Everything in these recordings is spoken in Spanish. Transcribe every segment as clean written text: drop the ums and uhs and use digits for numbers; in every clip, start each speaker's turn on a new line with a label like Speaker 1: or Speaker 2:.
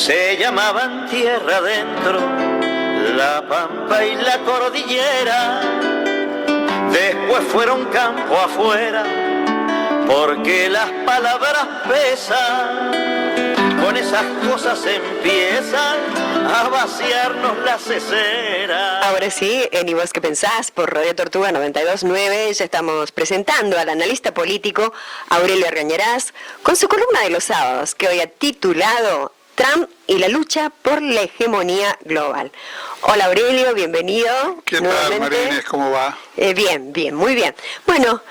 Speaker 1: Se llamaban tierra adentro, la pampa y la cordillera. Después fueron campo afuera, porque las palabras pesan. Con esas cosas empiezan a vaciarnos la cesera.
Speaker 2: Ahora sí, en ¿Y vos qué pensás? Por Radio Tortuga 92.9 ya estamos presentando al analista político Aurelio Argañarás con su columna de los sábados, que hoy ha titulado Trump y la lucha por la hegemonía global. Hola Aurelio, bienvenido.
Speaker 3: ¿Qué tal, Marines? ¿Cómo va?
Speaker 2: Bien, muy bien. Bueno,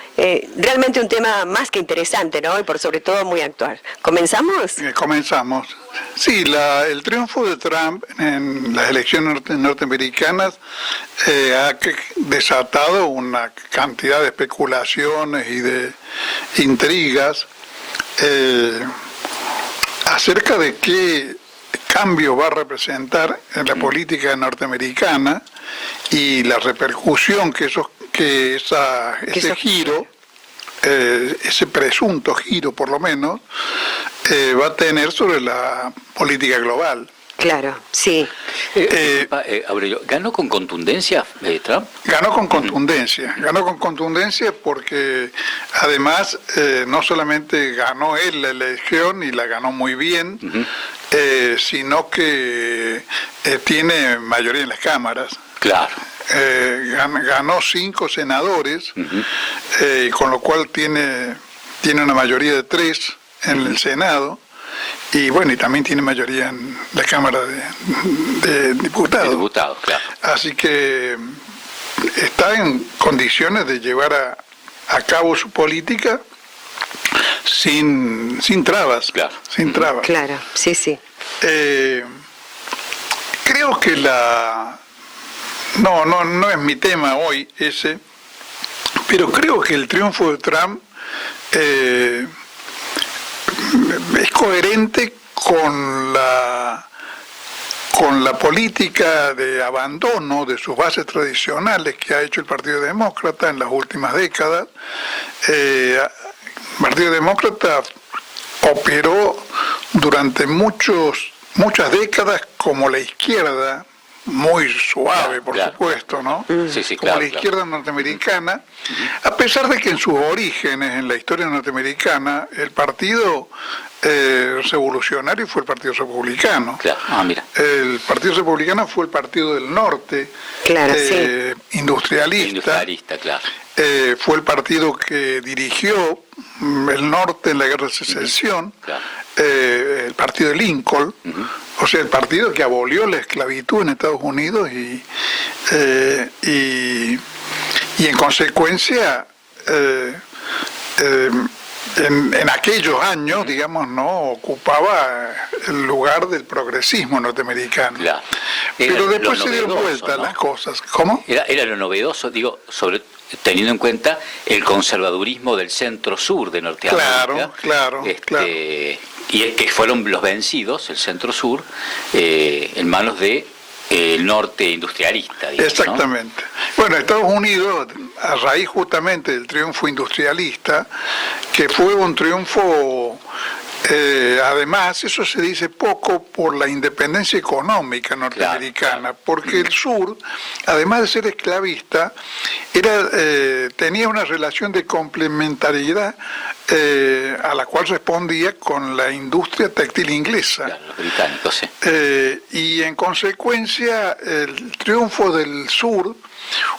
Speaker 2: realmente un tema más que interesante, ¿no? Y por sobre todo muy actual. ¿Comenzamos?
Speaker 3: Comenzamos. Sí, el triunfo de Trump en las elecciones norteamericanas ha desatado una cantidad de especulaciones y de intrigas acerca de qué cambio va a representar en la política norteamericana y la repercusión que ese giro, ese presunto giro por lo menos, va a tener sobre la política global.
Speaker 2: Claro, sí.
Speaker 4: Aurelio, ¿ganó con contundencia Trump?
Speaker 3: Ganó con contundencia porque además no solamente ganó él la elección y la ganó muy bien, sino que tiene mayoría en las cámaras.
Speaker 4: Claro.
Speaker 3: Ganó 5 senadores, con lo cual tiene una mayoría de 3 en el Senado. Y bueno, y también tiene mayoría en la Cámara de Diputados.
Speaker 4: Diputados, claro.
Speaker 3: Así que está en condiciones de llevar a cabo su política sin trabas.
Speaker 4: Claro.
Speaker 3: Sin trabas.
Speaker 2: Claro, sí.
Speaker 3: Creo que no es mi tema hoy ese, pero creo que el triunfo de Trump es coherente con la política de abandono de sus bases tradicionales que ha hecho el Partido Demócrata en las últimas décadas. El Partido Demócrata operó durante muchas décadas como la izquierda, muy suave, por supuesto, ¿no?
Speaker 4: Sí,
Speaker 3: como la izquierda norteamericana, a pesar de que en sus orígenes, en la historia norteamericana, el partido revolucionario fue el Partido Republicano.
Speaker 4: Claro. Mira.
Speaker 3: El Partido Republicano fue el partido del norte,
Speaker 2: claro,
Speaker 3: industrialista,
Speaker 4: claro.
Speaker 3: Fue el partido que dirigió el norte en la Guerra de Secesión,
Speaker 4: claro.
Speaker 3: El partido de Lincoln, o sea, el partido que abolió la esclavitud en Estados Unidos y en consecuencia en aquellos años, digamos, no ocupaba el lugar del progresismo norteamericano.
Speaker 4: Claro.
Speaker 3: Pero después se dieron vuelta, ¿no?, las cosas. ¿Cómo?
Speaker 4: Era lo novedoso, teniendo en cuenta el conservadurismo del centro-sur de Norteamérica.
Speaker 3: Claro.
Speaker 4: Y es que fueron los vencidos, el centro-sur, en manos de el norte industrialista, digamos,
Speaker 3: exactamente, ¿no? Bueno, Estados Unidos, a raíz justamente del triunfo industrialista, que fue un triunfo, además, eso se dice poco por la independencia económica norteamericana, claro. Porque el sur, además de ser esclavista, tenía una relación de complementariedad a la cual respondía con la industria textil inglesa.
Speaker 4: Claro, los británicos, sí.
Speaker 3: Y en consecuencia el triunfo del sur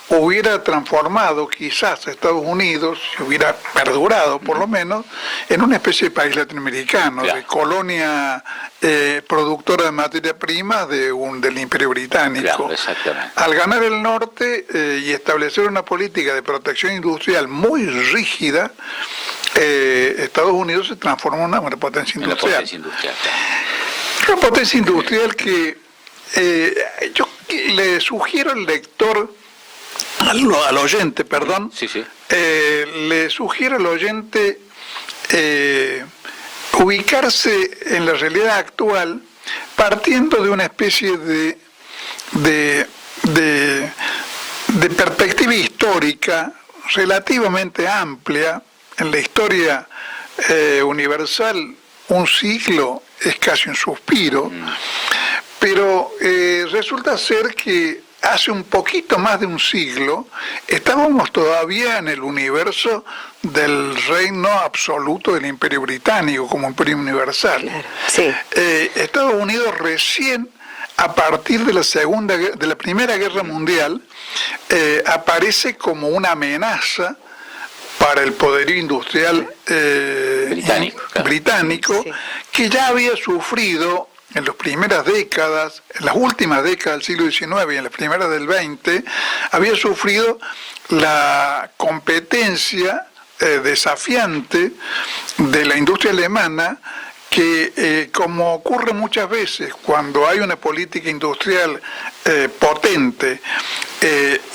Speaker 3: hubiera transformado quizás a Estados Unidos, hubiera perdurado por lo menos, en una especie de país latinoamericano, claro, de colonia productora de materia prima del Imperio Británico.
Speaker 4: Claro, exactamente.
Speaker 3: Al ganar el norte y establecer una política de protección industrial muy rígida, Estados Unidos se transformó en una potencia industrial. Una potencia industrial que yo le sugiero al lector, al oyente, perdón, le sugiero al oyente ubicarse en la realidad actual partiendo de una especie de perspectiva histórica relativamente amplia en la historia universal un siglo es casi un suspiro, pero resulta ser que hace un poquito más de un siglo estábamos todavía en el universo del reino absoluto del Imperio Británico como imperio universal.
Speaker 2: Claro, sí.
Speaker 3: Estados Unidos recién a partir de la Primera Guerra Mundial aparece como una amenaza para el poderío industrial británico,
Speaker 2: Sí.
Speaker 3: que ya había sufrido en las primeras décadas, en las últimas décadas del siglo XIX y en las primeras del XX, había sufrido la competencia desafiante de la industria alemana, que como ocurre muchas veces cuando hay una política industrial potente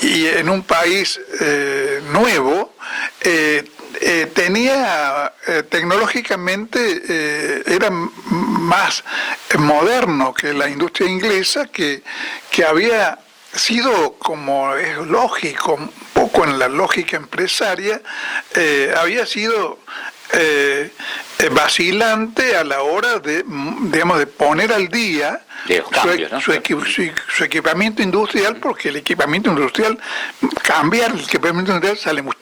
Speaker 3: y en un país nuevo, tenía tecnológicamente era más moderno que la industria inglesa, que había sido, como es lógico, un poco en la lógica empresaria, había sido vacilante a la hora de, digamos, de poner al día su equipamiento industrial, porque el equipamiento industrial, cambiar el equipamiento industrial sale mucha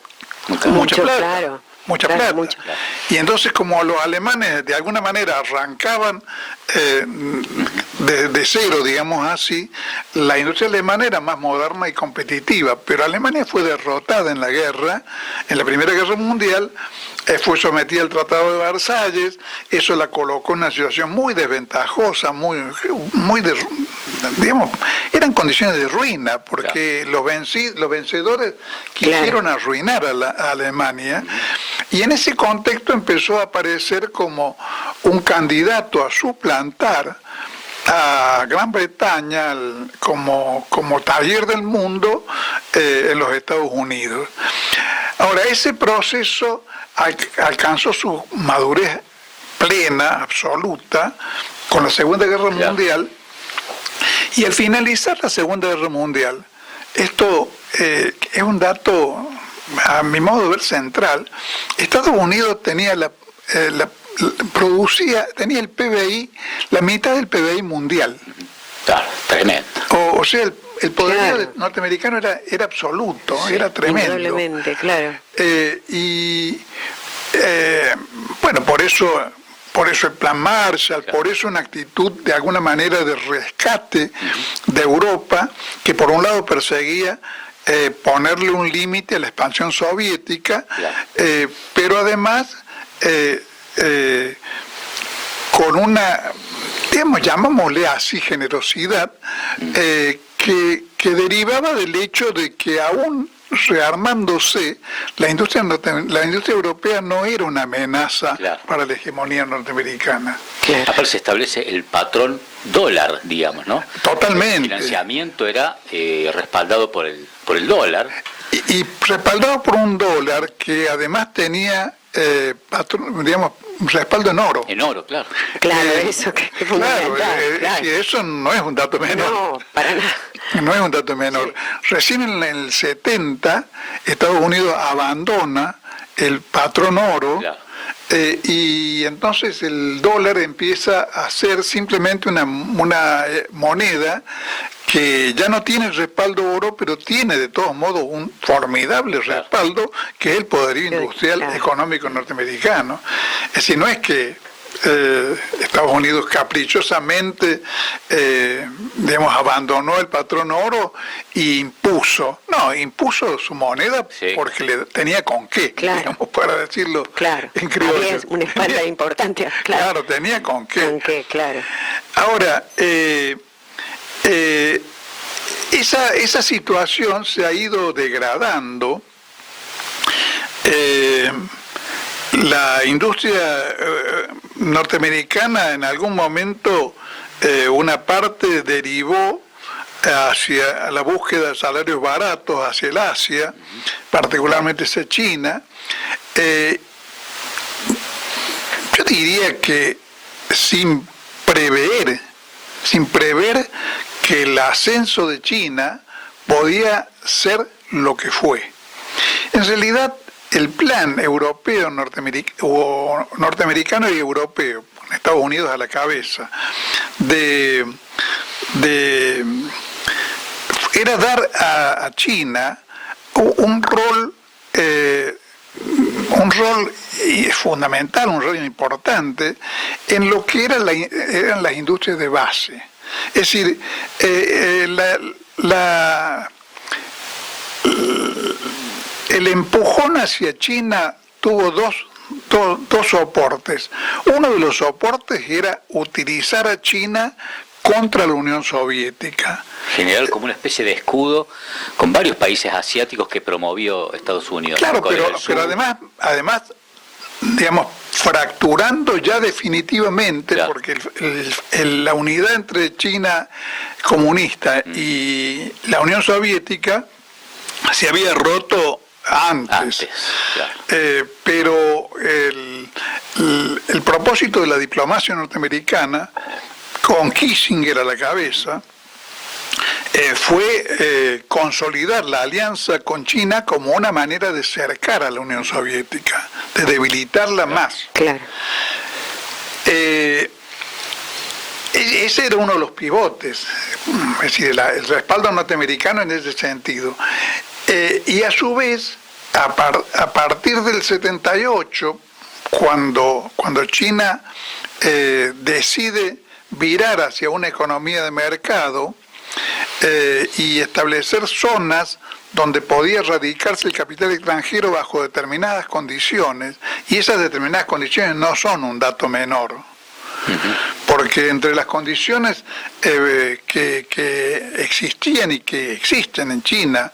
Speaker 3: plata.
Speaker 2: Claro.
Speaker 3: Mucha
Speaker 2: Claro,
Speaker 3: plata.
Speaker 2: mucho.
Speaker 3: Y entonces, como los alemanes de alguna manera arrancaban de cero, digamos así, la industria alemana era más moderna y competitiva, pero Alemania fue derrotada en la guerra, en la Primera Guerra Mundial, fue sometida al Tratado de Versalles, eso la colocó en una situación muy desventajosa, digamos, eran condiciones de ruina, porque los vencedores quisieron arruinar a Alemania, y en ese contexto empezó a aparecer como un candidato a suplantar a Gran Bretaña como taller del mundo en los Estados Unidos. Ahora, ese proceso alcanzó su madurez plena, absoluta, con la Segunda Guerra Mundial, y al finalizar la Segunda Guerra Mundial, esto es un dato, a mi modo de ver, central. Estados Unidos tenía tenía el PBI, la mitad del PBI mundial.
Speaker 4: Claro, tremendo.
Speaker 3: O sea, el poderío norteamericano era absoluto, era tremendo.
Speaker 2: Indudablemente, claro.
Speaker 3: Bueno, por eso el plan Marshall, por eso una actitud de alguna manera de rescate de Europa, que por un lado perseguía ponerle un límite a la expansión soviética, pero además con una, digamos, llamámosle así, generosidad, que derivaba del hecho de que aún rearmándose, la industria europea no era una amenaza para la hegemonía norteamericana.
Speaker 4: Aparte se establece el patrón dólar, digamos, ¿no?
Speaker 3: Totalmente.
Speaker 4: El financiamiento era respaldado por el dólar.
Speaker 3: Y respaldado por un dólar que además tenía, digamos, respaldo en oro.
Speaker 4: En oro, claro.
Speaker 2: Claro, eso que es fundamental.
Speaker 3: Y eso no es un dato menor.
Speaker 2: No, para nada.
Speaker 3: No es un dato menor. Sí. Recién en el 70, Estados Unidos abandona el patrón oro, y entonces el dólar empieza a ser simplemente una moneda que ya no tiene respaldo oro, pero tiene de todos modos un formidable respaldo, que es el poderío industrial económico norteamericano. Es decir, no es que Estados Unidos caprichosamente digamos, abandonó el patrón oro e impuso su moneda porque tenía con qué, digamos, para decirlo en criollo.
Speaker 2: Había una espalda importante,
Speaker 3: claro, tenía con qué.
Speaker 2: Con qué, claro.
Speaker 3: Ahora, esa situación se ha ido degradando. La industria norteamericana en algún momento, una parte derivó hacia la búsqueda de salarios baratos hacia el Asia, particularmente hacia China. Yo diría que sin prever que el ascenso de China podía ser lo que fue. En realidad, el plan europeo, norteamericano y europeo, con Estados Unidos a la cabeza, era dar a China un rol fundamental, un rol importante en lo que eran las industrias de base. Es decir, el empujón hacia China tuvo dos soportes. Uno de los soportes era utilizar a China contra la Unión Soviética.
Speaker 4: Generar como una especie de escudo con varios países asiáticos que promovió Estados Unidos.
Speaker 3: Claro, pero además, digamos, fracturando ya definitivamente, claro, porque la unidad entre China comunista y la Unión Soviética se había roto antes, claro. Pero el propósito de la diplomacia norteamericana, con Kissinger a la cabeza, fue consolidar la alianza con China como una manera de cercar a la Unión Soviética, de debilitarla más.
Speaker 2: Claro.
Speaker 3: Ese era uno de los pivotes, es decir, el respaldo norteamericano en ese sentido. Y a su vez, a partir del 78, cuando China decide virar hacia una economía de mercado y establecer zonas donde podía radicarse el capital extranjero bajo determinadas condiciones, y esas determinadas condiciones no son un dato menor, porque entre las condiciones que existían y que existen en China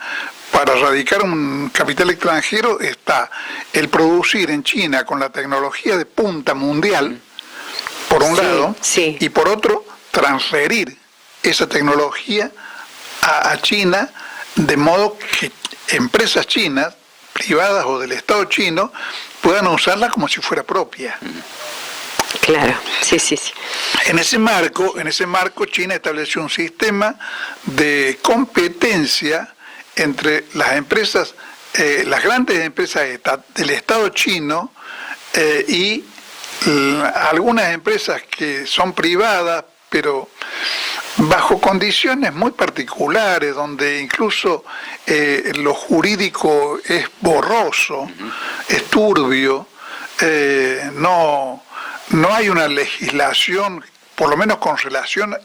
Speaker 3: para radicar un capital extranjero está el producir en China con la tecnología de punta mundial, por un lado,
Speaker 2: sí,
Speaker 3: y por otro, transferir esa tecnología a China, de modo que empresas chinas, privadas o del Estado chino, puedan usarla como si fuera propia.
Speaker 2: Claro, sí.
Speaker 3: En ese marco, China estableció un sistema de competencia entre las empresas, las grandes empresas del Estado chino y algunas empresas que son privadas, pero bajo condiciones muy particulares, donde incluso lo jurídico es borroso, es turbio, no hay una legislación, por lo menos con relación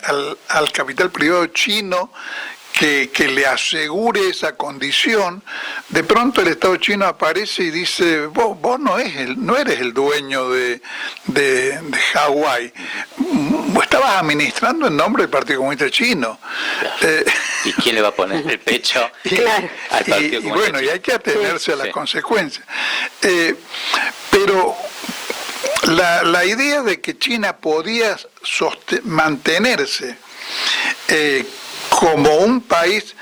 Speaker 3: al capital privado chino, que le asegure esa condición. De pronto el Estado chino aparece y dice, vos no eres el dueño de Hawái, estabas administrando en nombre del Partido Comunista Chino.
Speaker 4: ¿Y quién le va a poner el pecho al Partido Comunista Chino?
Speaker 3: Bueno, y hay que atenerse a las consecuencias. Pero la idea de que China podía mantenerse como un país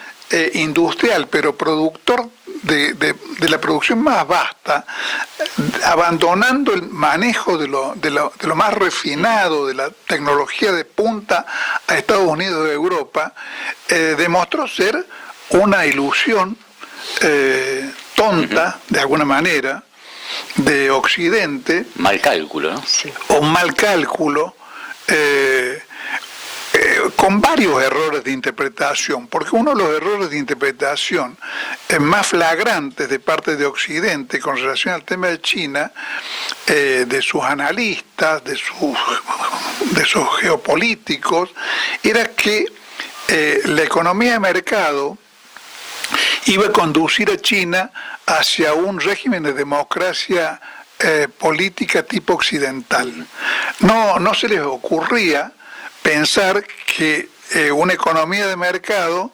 Speaker 3: industrial, pero productor de la producción más vasta, abandonando el manejo de lo más refinado, de la tecnología de punta a Estados Unidos y Europa, demostró ser una ilusión tonta, de alguna manera, de Occidente.
Speaker 4: Mal cálculo, ¿no?
Speaker 2: Sí.
Speaker 3: O mal cálculo, con varios errores de interpretación, porque uno de los errores de interpretación más flagrantes de parte de Occidente con relación al tema de China, de sus analistas, de sus geopolíticos, era que la economía de mercado iba a conducir a China hacia un régimen de democracia política tipo occidental. No se les ocurría pensar que una economía de mercado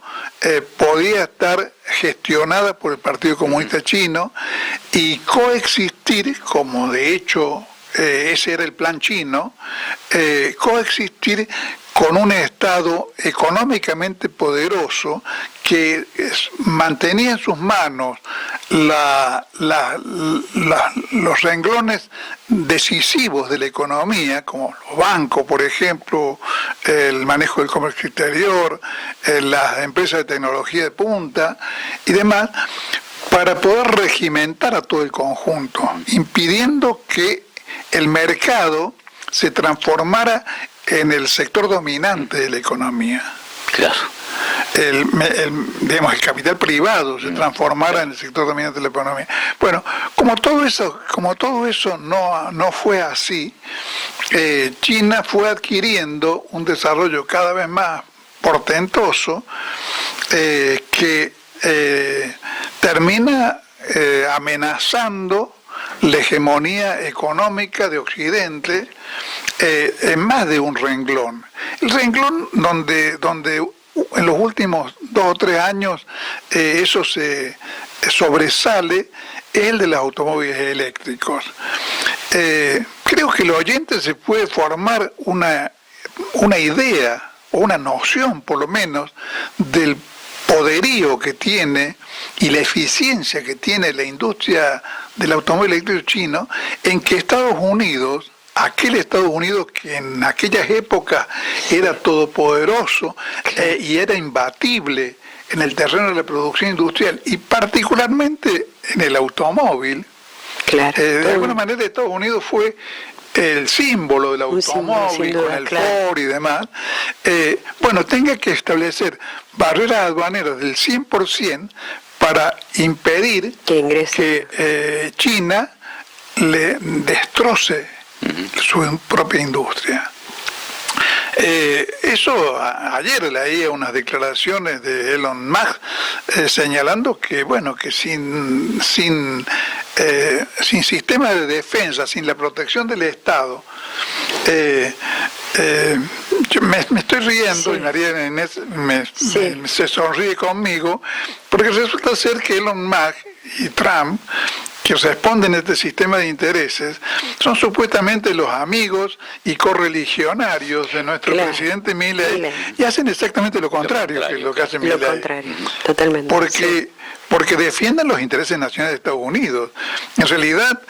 Speaker 3: podía estar gestionada por el Partido Comunista Chino y coexistir, como de hecho ese era el plan chino, coexistir con un Estado económicamente poderoso que mantenía en sus manos los renglones decisivos de la economía, como los bancos, por ejemplo, el manejo del comercio exterior, las empresas de tecnología de punta y demás, para poder regimentar a todo el conjunto, impidiendo que el mercado se transformara en el sector dominante de la economía.
Speaker 4: Claro.
Speaker 3: Digamos, el capital privado se transformara en el sector dominante de la economía. Bueno, como todo eso no fue así, China fue adquiriendo un desarrollo cada vez más portentoso que termina amenazando la hegemonía económica de Occidente en más de un renglón. El renglón donde en los últimos 2 o 3 años eso se sobresale es el de los automóviles eléctricos. Creo que el oyente se puede formar una idea o una noción, por lo menos, del poderío que tiene y la eficiencia que tiene la industria del automóvil eléctrico chino, en que Estados Unidos, aquel Estados Unidos que en aquellas épocas era todopoderoso y era imbatible en el terreno de la producción industrial y particularmente en el automóvil, de alguna manera Estados Unidos fue el símbolo del automóvil, con el Ford y demás, bueno, tenga que establecer barreras aduaneras del 100% para impedir que China le destroce su propia industria. Eso ayer leía unas declaraciones de Elon Musk señalando que bueno, que sin sistema de defensa, sin la protección del Estado, yo me estoy riendo, sí. Y María Inés se sonríe conmigo, porque resulta ser que Elon Musk y Trump, que responden a este sistema de intereses, son supuestamente los amigos y correligionarios de nuestro presidente Milei, y hacen exactamente lo contrario que lo que hace Milei.
Speaker 2: Lo contrario, totalmente.
Speaker 3: Porque defienden los intereses nacionales de Estados Unidos. En realidad,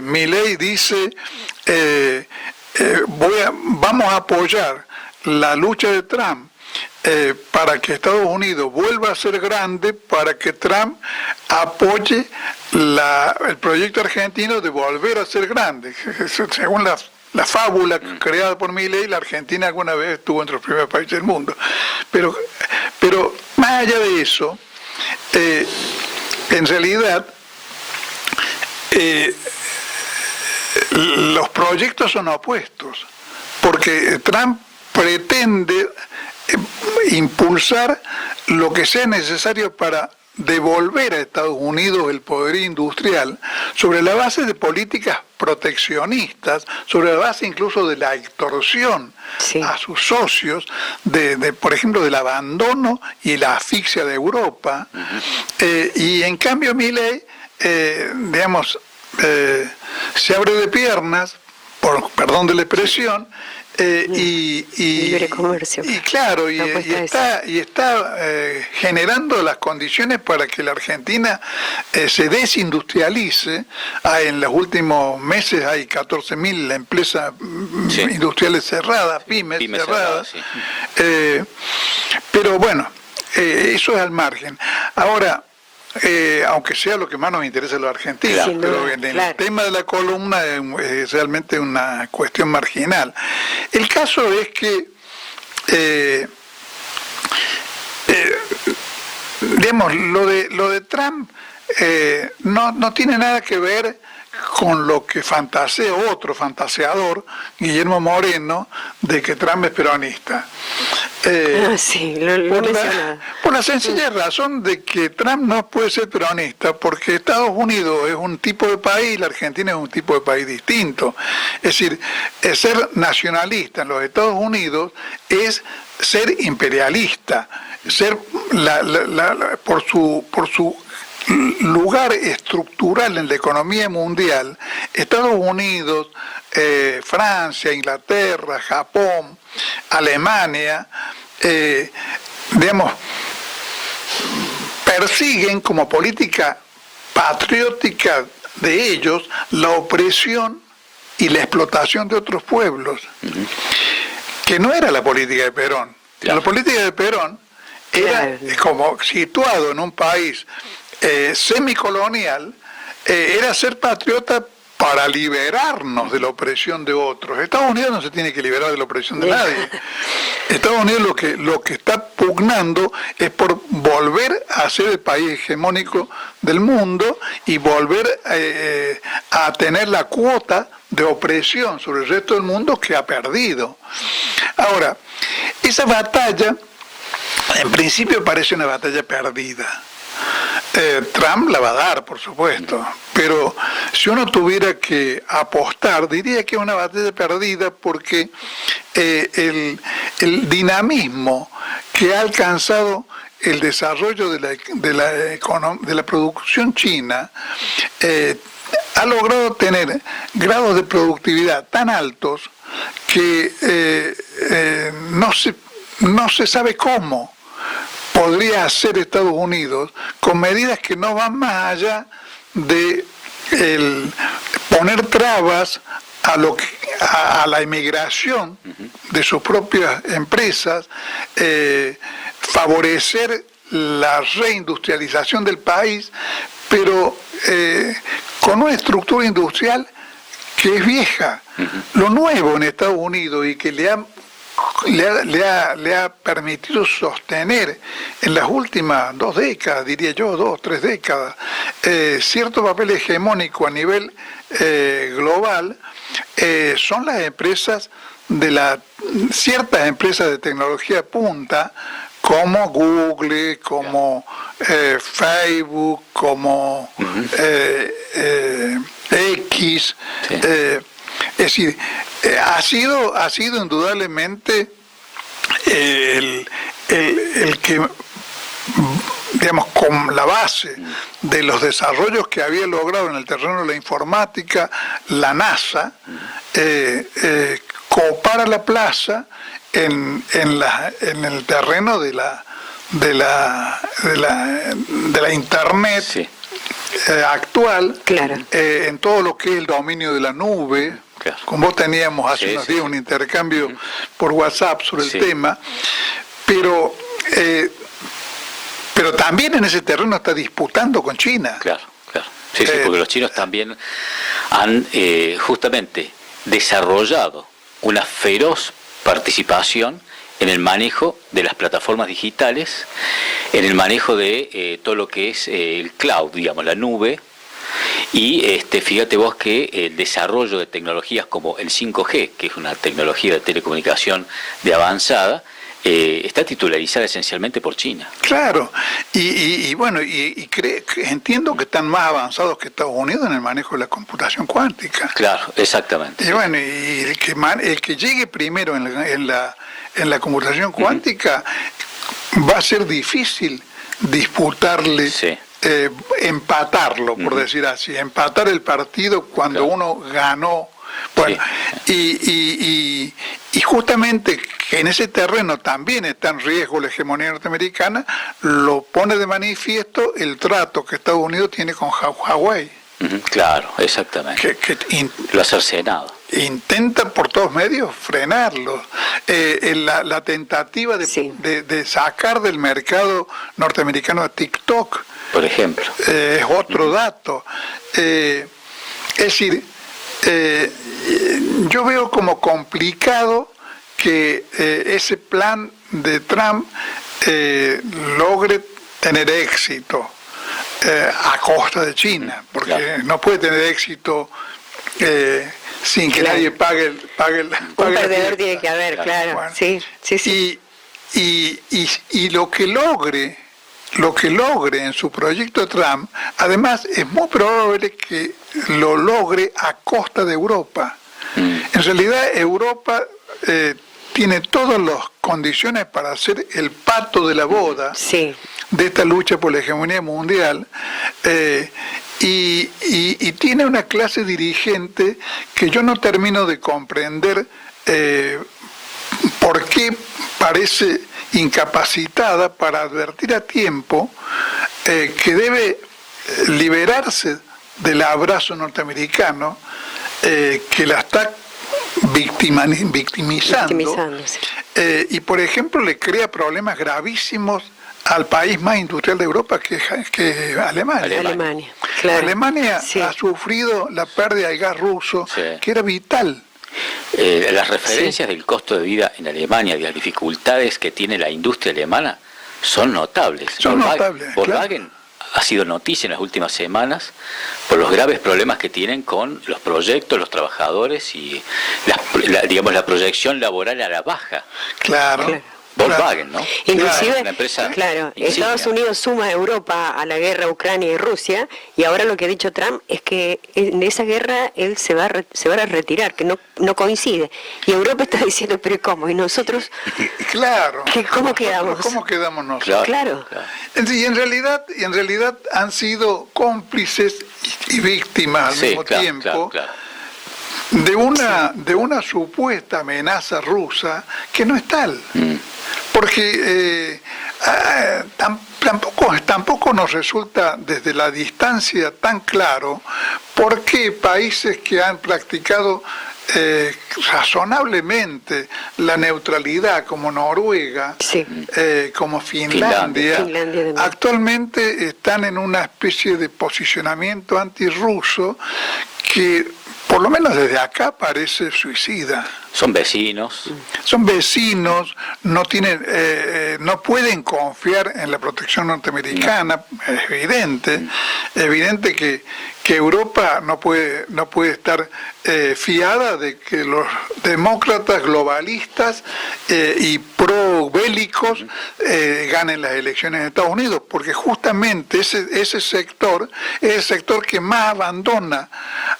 Speaker 3: Milei dice, vamos a apoyar la lucha de Trump para que Estados Unidos vuelva a ser grande, para que Trump apoye el proyecto argentino de volver a ser grande. Según la fábula creada por Milei, la Argentina alguna vez estuvo entre los primeros países del mundo. Pero más allá de eso, en realidad, los proyectos son opuestos, porque Trump pretende impulsar lo que sea necesario para devolver a Estados Unidos el poder industrial sobre la base de políticas proteccionistas, sobre la base incluso de la extorsión a sus socios, por ejemplo, del abandono y la asfixia de Europa. Y en cambio Milei, se abre de piernas, por perdón de la expresión,
Speaker 2: libre comercio.
Speaker 3: Y claro, y está generando las condiciones para que la Argentina se desindustrialice. En los últimos meses hay 14.000 empresas industriales cerradas, pymes cerradas. Pero bueno, eso es al margen. Ahora, aunque sea lo que más nos interesa a los argentinos, pero en el tema de la columna es realmente una cuestión marginal. El caso es que, lo de Trump no tiene nada que ver con lo que fantasea otro fantaseador, Guillermo Moreno, de que Trump es peronista. Por la sencilla razón de que Trump no puede ser peronista, porque Estados Unidos es un tipo de país, la Argentina es un tipo de país distinto. Es decir, ser nacionalista en los Estados Unidos es ser imperialista, ser por su lugar estructural en la economía mundial. Estados Unidos, Francia, Inglaterra, Japón, Alemania, persiguen como política patriótica de ellos la opresión y la explotación de otros pueblos, que no era la política de Perón. La política de Perón era, como situado en un país semicolonial, era ser patriota para liberarnos de la opresión de otros. Estados Unidos no se tiene que liberar de la opresión de nadie. Estados Unidos lo que está pugnando es por volver a ser el país hegemónico del mundo y volver a tener la cuota de opresión sobre el resto del mundo que ha perdido. Ahora, esa batalla, en principio parece una batalla perdida. Trump la va a dar, por supuesto, pero si uno tuviera que apostar, diría que es una batalla perdida porque el dinamismo que ha alcanzado el desarrollo de la producción china ha logrado tener grados de productividad tan altos que no se sabe cómo podría hacer Estados Unidos con medidas que no van más allá de poner trabas a la inmigración de sus propias empresas, favorecer la reindustrialización del país, pero con una estructura industrial que es vieja. Lo nuevo en Estados Unidos y que le ha permitido sostener en las últimas 2 décadas, diría yo, 2 o 3 décadas, cierto papel hegemónico a nivel global, son las empresas ciertas empresas de tecnología punta, como Google, como Facebook, como X. Sí. Es decir, ha sido indudablemente el que, digamos, con la base de los desarrollos que había logrado en el terreno de la informática, la NASA copara la plaza en el terreno de la Internet. Sí. Actual, claro. En todo lo que es el dominio de la nube. Claro. Con vos teníamos hace unos días un intercambio por WhatsApp sobre el tema, pero también en ese terreno está disputando con China.
Speaker 4: Claro, claro. Sí, porque los chinos también han justamente desarrollado una feroz participación en el manejo de las plataformas digitales, en el manejo de todo lo que es el cloud, digamos, la nube. Y fíjate vos que el desarrollo de tecnologías como el 5G, que es una tecnología de telecomunicación de avanzada, está titularizada esencialmente por China.
Speaker 3: Claro, y bueno, entiendo que están más avanzados que Estados Unidos en el manejo de la computación cuántica.
Speaker 4: Claro, exactamente.
Speaker 3: Y bueno, y el que llegue primero en la computación cuántica va a ser difícil disputarle. Sí. Empatarlo, por decir así, empatar el partido cuando uno ganó. Bueno, y justamente que en ese terreno también está en riesgo la hegemonía norteamericana, lo pone de manifiesto el trato que Estados Unidos tiene con Huawei.
Speaker 4: Claro, exactamente. Lo ha cercenado.
Speaker 3: Intenta por todos medios frenarlo. La tentativa de sacar del mercado norteamericano a TikTok,
Speaker 4: por ejemplo,
Speaker 3: es otro dato. Es decir, yo veo como complicado que ese plan de Trump logre tener éxito a costa de China, porque no puede tener éxito sin que nadie pague
Speaker 2: un perdedor tiene que haber, claro. Bueno, sí.
Speaker 3: Y lo que logre en su proyecto Trump, además es muy probable que lo logre a costa de Europa. En realidad Europa tiene todas las condiciones para ser el pato de la boda de esta lucha por la hegemonía mundial, y tiene una clase dirigente que yo no termino de comprender por qué parece incapacitada para advertir a tiempo que debe liberarse del abrazo norteamericano que la está victimizando. Y por ejemplo le crea problemas gravísimos al país más industrial de Europa, que es Alemania.
Speaker 2: Alemania, claro.
Speaker 3: Alemania
Speaker 2: Sí.
Speaker 3: ha sufrido la pérdida del gas ruso,
Speaker 4: Sí.
Speaker 3: que era vital.
Speaker 4: Las referencias del costo de vida en Alemania y las dificultades que tiene la industria alemana son notables.
Speaker 3: Son notables,
Speaker 4: Volkswagen ha sido noticia en las últimas semanas por los graves problemas que tienen con los proyectos, los trabajadores y la proyección laboral a la baja.
Speaker 3: Claro.
Speaker 4: Volkswagen, ¿no?
Speaker 2: Inclusive,
Speaker 4: Una empresa
Speaker 2: claro,
Speaker 4: insignia.
Speaker 2: Estados Unidos suma a Europa a la guerra Ucrania y Rusia, y ahora lo que ha dicho Trump es que en esa guerra él se va a retirar, que no coincide. Y Europa está diciendo, pero ¿cómo? ¿Y nosotros?
Speaker 3: Claro.
Speaker 2: ¿Cómo quedamos?
Speaker 3: ¿Cómo quedamos nosotros?
Speaker 2: Claro.
Speaker 3: Y en realidad han sido cómplices y víctimas al mismo tiempo de una supuesta amenaza rusa que no es tal. Porque tampoco nos resulta desde la distancia tan claro por qué países que han practicado razonablemente la neutralidad, como Noruega,
Speaker 2: Sí.
Speaker 3: como Finlandia,
Speaker 2: también.
Speaker 3: actualmente están en una especie de posicionamiento antirruso que, por lo menos desde acá, parece suicida.
Speaker 4: Son vecinos.
Speaker 3: Son vecinos, no pueden confiar en la protección norteamericana, es evidente que Europa no puede estar fiada de que los demócratas globalistas y pro-bélicos ganen las elecciones en Estados Unidos, porque justamente ese sector es el sector que más abandona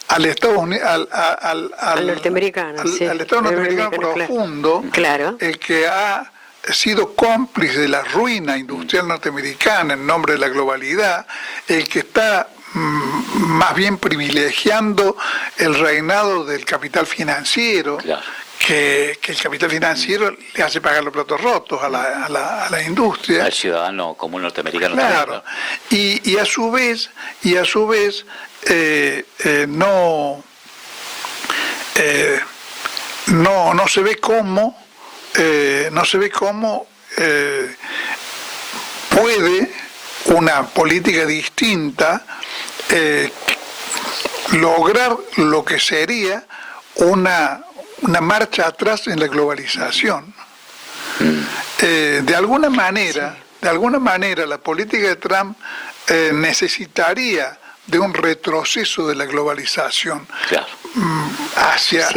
Speaker 3: al Estados Unidos,
Speaker 2: Al norteamericano, sí.
Speaker 3: al Estado norteamericano profundo,
Speaker 2: Claro.
Speaker 3: el que ha sido cómplice de la ruina industrial norteamericana en nombre de la globalidad, el que está más bien privilegiando el reinado del capital financiero,
Speaker 4: Claro.
Speaker 3: que el capital financiero le hace pagar los platos rotos a la industria.
Speaker 4: Al ciudadano común norteamericano.
Speaker 3: Claro.
Speaker 4: También,
Speaker 3: Y a su vez no se ve cómo puede una política distinta lograr lo que sería una marcha atrás en la globalización. De alguna manera la política de Trump necesitaría de un retroceso de la globalización,
Speaker 4: Claro.
Speaker 3: hacia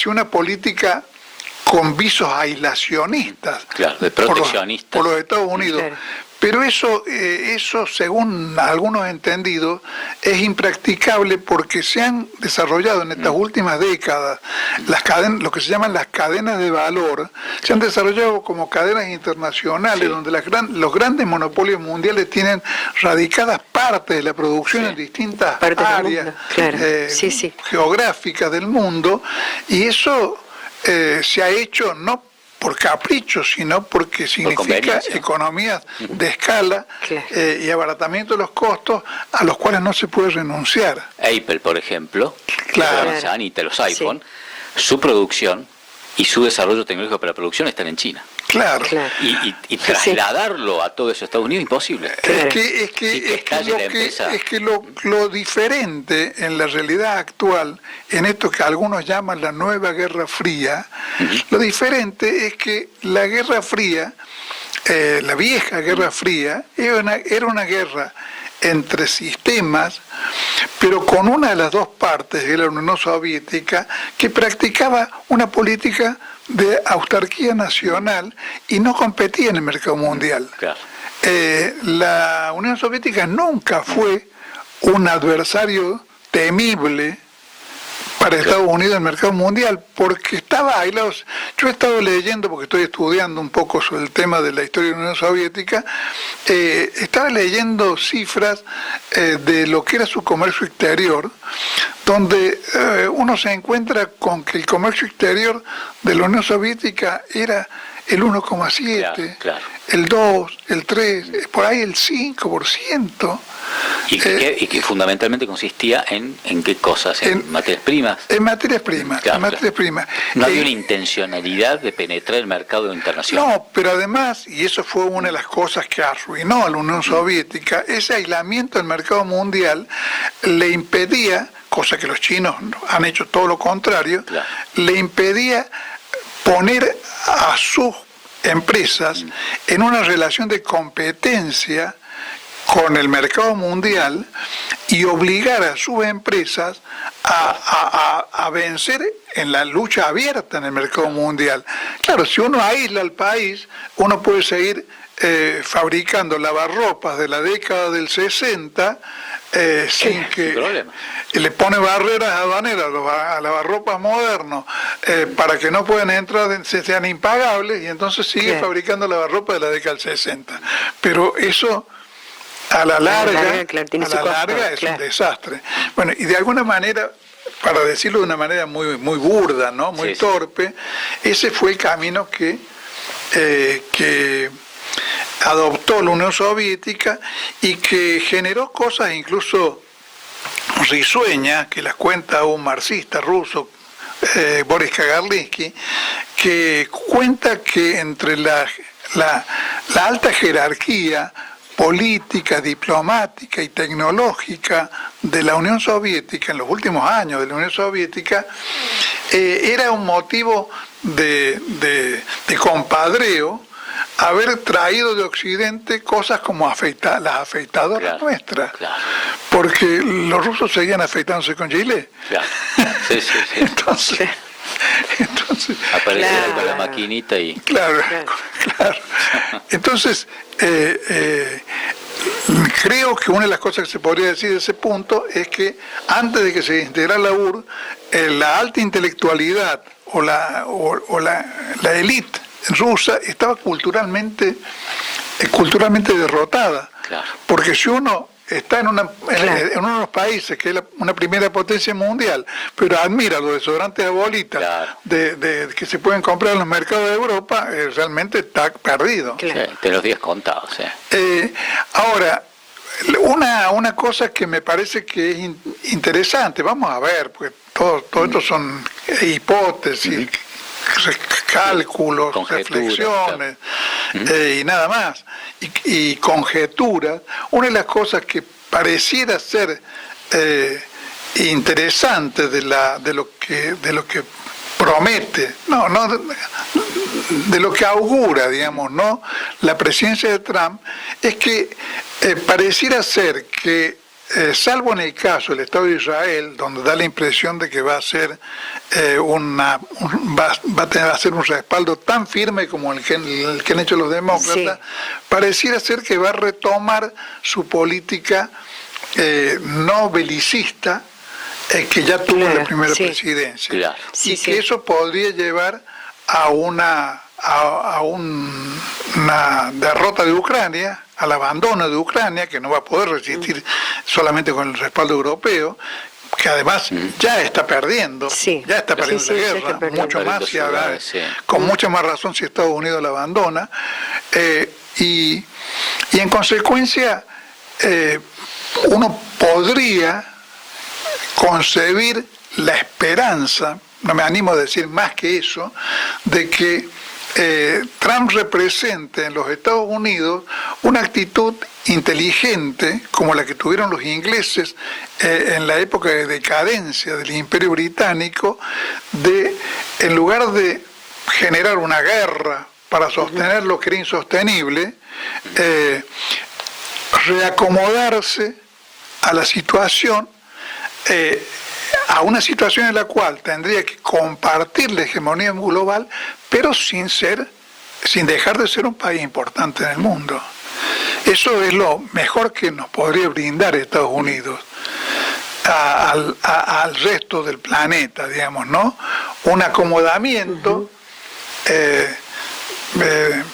Speaker 3: una política con visos aislacionistas,
Speaker 4: Claro, de proteccionistas.
Speaker 3: por los Estados Unidos.
Speaker 2: Claro.
Speaker 3: Pero eso, según algunos entendidos, es impracticable porque se han desarrollado en estas últimas décadas lo que se llaman las cadenas de valor, se han desarrollado como cadenas internacionales,
Speaker 4: Sí.
Speaker 3: donde los grandes monopolios mundiales tienen radicadas partes de la producción
Speaker 4: Sí.
Speaker 3: en distintas
Speaker 2: Partes del
Speaker 3: áreas
Speaker 2: mundo, claro. Sí.
Speaker 3: geográficas del mundo, y eso se ha hecho no por capricho, sino porque significa
Speaker 4: conveniencia.
Speaker 3: economías de escala
Speaker 2: Claro.
Speaker 3: y abaratamiento de los costos a los cuales no se puede renunciar.
Speaker 4: Apple, por ejemplo,
Speaker 3: Claro.
Speaker 4: la manzanita, los iPhone, su producción y su desarrollo tecnológico para la producción están en China.
Speaker 3: Claro.
Speaker 2: Claro.
Speaker 4: Y trasladarlo a todo eso a Estados Unidos es imposible.
Speaker 2: Claro.
Speaker 3: Es que lo diferente en la realidad actual, en esto que algunos llaman la nueva Guerra Fría, lo diferente es que la Guerra Fría, la vieja Guerra Fría, era una guerra entre sistemas, pero con una de las dos partes, que era la Unión Soviética, que practicaba una política de autarquía nacional y no competía en el mercado mundial.
Speaker 4: Claro.
Speaker 3: La Unión Soviética nunca fue un adversario temible para Estados Unidos en el mercado mundial, porque estaba aislado. Yo he estado leyendo, porque estoy estudiando un poco sobre el tema de la historia de la Unión Soviética, estaba leyendo cifras de lo que era su comercio exterior, donde uno se encuentra con que el comercio exterior de la Unión Soviética era el 1,7,
Speaker 4: claro.
Speaker 3: el 2, el 3, por ahí el 5%.
Speaker 4: Y que fundamentalmente consistía en qué cosas, en materias primas.
Speaker 3: En materias primas,
Speaker 4: Claro,
Speaker 3: en materias primas.
Speaker 4: No había una intencionalidad de penetrar el mercado internacional.
Speaker 3: No, pero además, y eso fue una de las cosas que arruinó a la Unión Soviética, ese aislamiento del mercado mundial le impedía, cosa que los chinos han hecho todo lo contrario,
Speaker 4: Claro.
Speaker 3: le impedía poner a sus empresas en una relación de competencia con el mercado mundial y obligar a sus empresas a vencer en la lucha abierta en el mercado mundial. Claro, si uno aísla al país, uno puede seguir fabricando lavarropas de la década del 60 sin que le pone barreras aduaneras a lavarropas modernos para que no puedan entrar, sean impagables, y entonces sigue fabricando lavarropas de la década del 60. Pero eso a la larga es un desastre. Bueno, y de alguna manera, para decirlo de una manera muy burda, ¿no? Muy torpe, ese fue el camino que adoptó la Unión Soviética y que generó cosas incluso risueñas, que las cuenta un marxista ruso, Boris Kagarlinsky, que cuenta que entre la alta jerarquía política, diplomática y tecnológica de la Unión Soviética, en los últimos años de la Unión Soviética, era un motivo de compadreo haber traído de Occidente cosas como las afeitadoras nuestras, porque los rusos seguían afeitándose con gilet. Entonces
Speaker 4: aparecía con la maquinita y...
Speaker 3: Claro. Entonces, creo que una de las cosas que se podría decir de ese punto es que antes de que se integrara la URSS, la alta intelectualidad o la élite rusa estaba culturalmente derrotada. Porque si uno está en uno de los países que es una primera potencia mundial, pero admira los desodorantes de bolita que se pueden comprar en los mercados de Europa, realmente está perdido.
Speaker 4: Te los días contados.
Speaker 3: Ahora, una cosa que me parece que es interesante, vamos a ver, porque todo esto son hipótesis, cálculos, reflexiones y nada más, y conjeturas. Una de las cosas que pareciera ser interesante de lo que promete, de lo que augura, digamos, ¿no?, la presidencia de Trump, es que pareciera ser que salvo en el caso del Estado de Israel, donde da la impresión de que va a ser va a ser un respaldo tan firme como el que han hecho los demócratas, pareciera ser que va a retomar su política no belicista que ya tuvo en la primera presidencia, que eso podría llevar a una derrota de Ucrania, al abandono de Ucrania, que no va a poder resistir solamente con el respaldo europeo, que además ya está perdiendo, la guerra, mucho más con mucha más razón si Estados Unidos la abandona, y en consecuencia uno podría concebir la esperanza, no me animo a decir más que eso, de que Trump represente en los Estados Unidos una actitud inteligente como la que tuvieron los ingleses en la época de decadencia del Imperio Británico, en lugar de generar una guerra para sostener lo que era insostenible, reacomodarse a la situación, a una situación en la cual tendría que compartir la hegemonía global, pero sin dejar de ser un país importante en el mundo. Eso es lo mejor que nos podría brindar Estados Unidos al resto del planeta, digamos, ¿no? Un acomodamiento,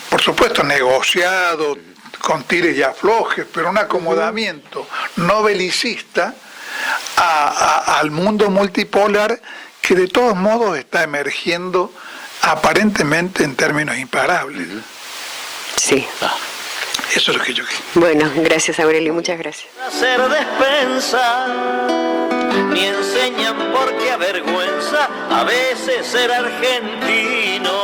Speaker 3: por supuesto negociado, con tires y aflojes, pero un acomodamiento no belicista al mundo multipolar, que de todos modos está emergiendo aparentemente en términos imparables.
Speaker 2: Sí.
Speaker 3: Eso es lo que yo quiero.
Speaker 2: Bueno, gracias Aurelio, muchas gracias.
Speaker 1: Hacer despensa, ni enseñan por qué avergüenza a veces ser argentino.